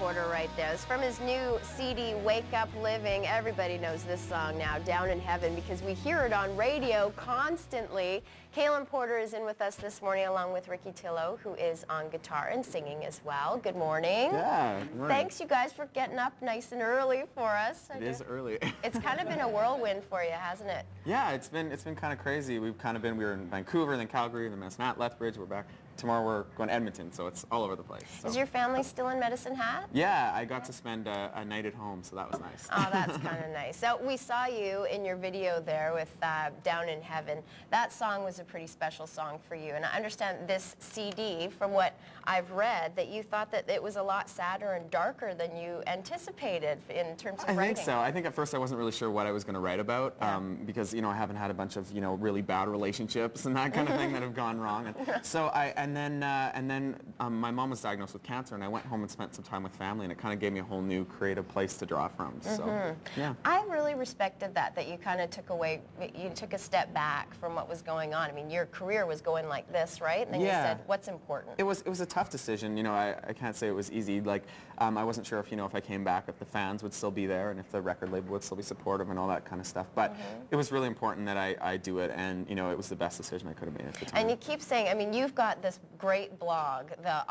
Porter right there. It's from his new CD, Wake Up Living. Everybody knows this song now, Down in Heaven, because we hear it on radio constantly. Kalan Porter is in with us this morning along with Ricky Tillo, who is on guitar and singing as well. Good morning. Yeah, good morning. Thanks, you guys, for getting up nice and early for us. It is early. It's kind of been a whirlwind for you, hasn't it? Yeah, it's been kind of crazy. We were in Vancouver, then Calgary, then Medicine Hat, Lethbridge. We're back. Tomorrow we're going to Edmonton, so it's all over the place. So. Is your family still in Medicine Hat? Yeah, I got to spend a night at home, so that was nice. Oh, that's kind of nice. So we saw you in your video there with Down in Heaven. That song was a pretty special song for you, and I understand this CD, from what I've read, that you thought that it was a lot sadder and darker than you anticipated in terms of writing. I think so. I think at first I wasn't really sure what I was going to write about, because, I haven't had a bunch of, really bad relationships and that kind of thing that have gone wrong. And so and then my mom was diagnosed with cancer, and I went home and spent some time with family, and it kind of gave me a whole new creative place to draw from. So, yeah. I really respected that you kind of took a step back from what was going on. I mean, your career was going like this, right? And then you said, what's important? It was a tough decision. I can't say it was easy. Like, I wasn't sure if I came back, if the fans would still be there, and if the record label would still be supportive and all that kind of stuff. But it was really important that I do it, and, it was the best decision I could have made at the time. And you keep saying, I mean, you've got this great blog, the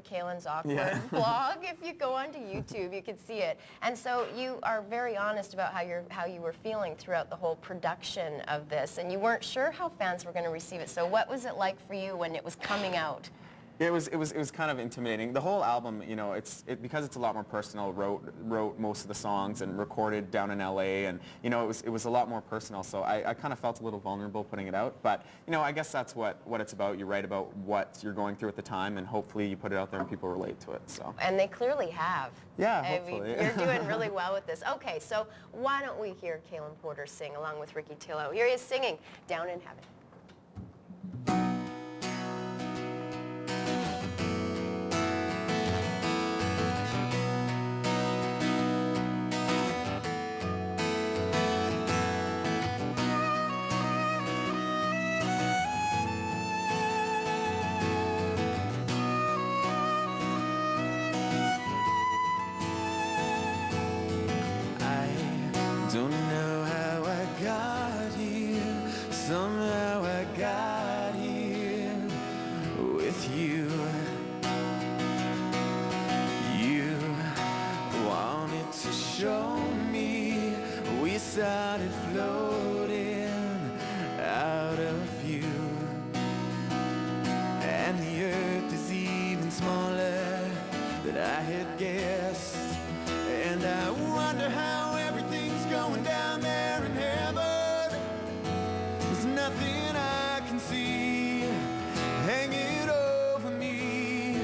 Kalan's Awkward blog. If you go onto YouTube, you can see it. And so you are very honest about how you were feeling throughout the whole production of this, and you weren't sure how fans were going to receive it. So what was it like for you when it was coming out? It was kind of intimidating. The whole album, because it's a lot more personal. Wrote most of the songs and recorded down in LA, and it was a lot more personal. So I kind of felt a little vulnerable putting it out. But I guess that's what it's about. You write about what you're going through at the time, and hopefully you put it out there and people relate to it. So. And they clearly have. Yeah, hopefully. You're doing really well with this. Okay, so why don't we hear Kalan Porter sing along with Ricky Tillo? Here he is singing Down in Heaven. Don't know how I got here, somehow I got here with you. You wanted to show me, we started floating out of you. And the earth is even smaller than I had guessed. And I wonder how everything's going down there in heaven. There's nothing I can see hanging over me.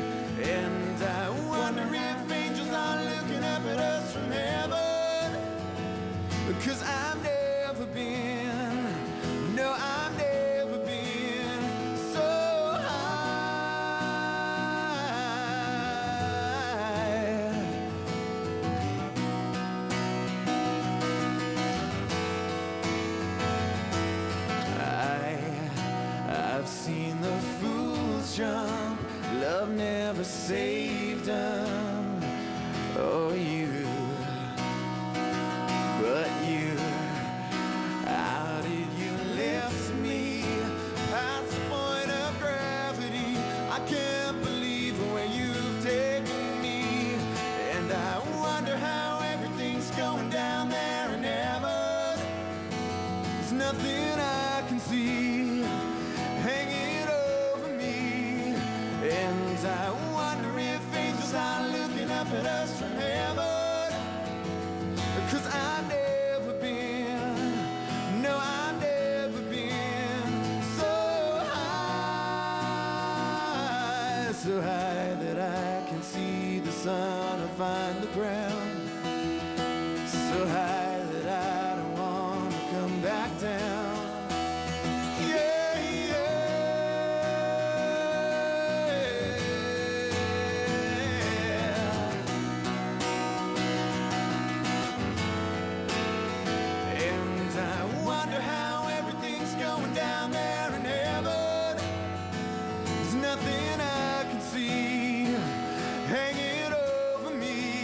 And I wonder if angels are looking up at us from heaven. Because I've never been, no, I've never been so high. I've seen the fools jump, love never saved them. Oh, but you, how did you lift me past the point of gravity? I can't believe the way you've taken me. And I wonder how everything's going down there in heaven. There's nothing I can see hanging over me. And I wonder if angels are looking up at us from heaven. Because I've never been, no, I've never been so high that I can see the sun or find the ground, so high that I don't want to come back down. Nothing I can see hanging over me.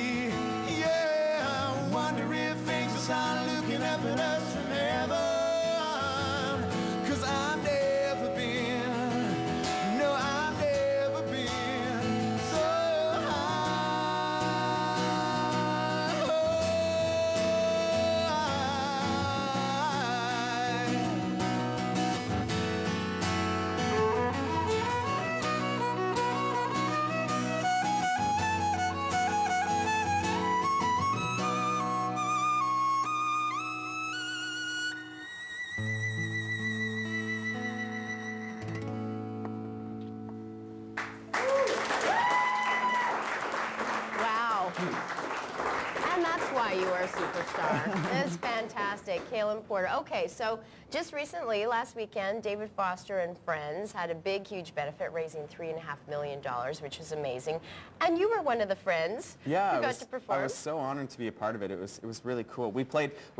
And that's why you are a superstar. It's fantastic. Kalan Porter. Okay, so just recently, last weekend, David Foster and friends had a big, huge benefit raising $3.5 million, which was amazing. And you were one of the friends who got to perform. I was so honored to be a part of it. It was really cool. We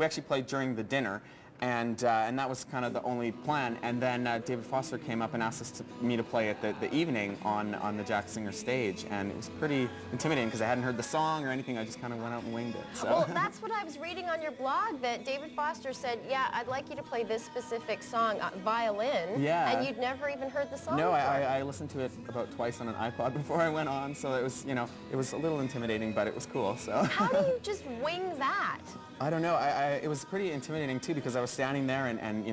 actually played during the dinner. And that was kind of the only plan. And then David Foster came up and asked me to play at the evening on the Jack Singer stage. And it was pretty intimidating because I hadn't heard the song or anything. I just kind of went out and winged it. So. Well, that's what I was reading on your blog, that David Foster said, yeah, I'd like you to play this specific song, violin. Yeah. And you'd never even heard the song No, before. I listened to it about twice on an iPod before I went on. So it was, it was a little intimidating, but it was cool. So. How do you just wing that? I don't know. It was pretty intimidating too because I was standing there and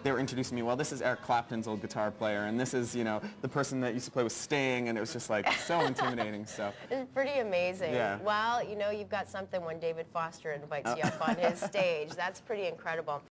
they were introducing me. Well, this is Eric Clapton's old guitar player, and this is the person that used to play with Sting, and it was just like so intimidating. So it's pretty amazing. Yeah. Well, you've got something when David Foster invites you up on his stage. That's pretty incredible.